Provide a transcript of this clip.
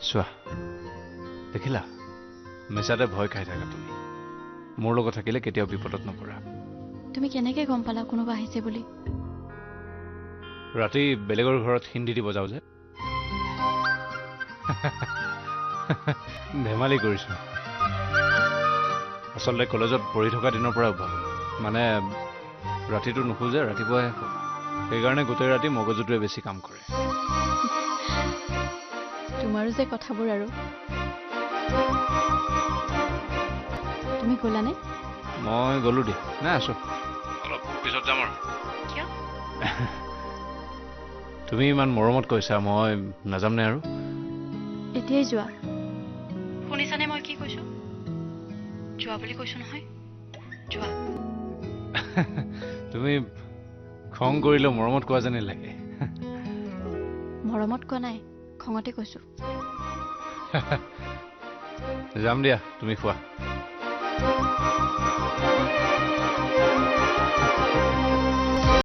চোৱা দেখিলা মিছাতে ভয় খাই থাকা তুমি মোৰ লগত থাকিলে কেতিয়াও বিপদত নপৰা তুমি কেনেকৈ গম পালা কোনোবা আহিছে বুলি ৰাতি বেলেগৰ ঘৰত হিন্দী দিব যাওঁ যে ধেমালি কৰিছোঁ আচলতে কলেজত পঢ়ি থকা দিনৰ পৰা অভ্যাস মানে ৰাতিটো নুশুজে ৰাতিপুৱাই সেইকাৰণে গোটেই ৰাতি মগজুটোৱে বেছি কাম কৰে তোমাৰো যে কথাবোৰ আৰু তুমি গ'লানে মই গ'লো দিয়া নাই আছো অলপ পিছত যাম আৰু কিয় তুমি ইমান মৰমত কৈছা মই নাযাম নে আৰু এতিয়াই যোৱা শুনিছানে মই কি কৈছো যোৱা বুলি কৈছো নহয় যোৱা তুমি খং কৰিলে মৰমত কোৱা যেনে লাগে মৰমত কোৱা নাই খঙতে কৈছো যাম দিয়া তুমি খোৱা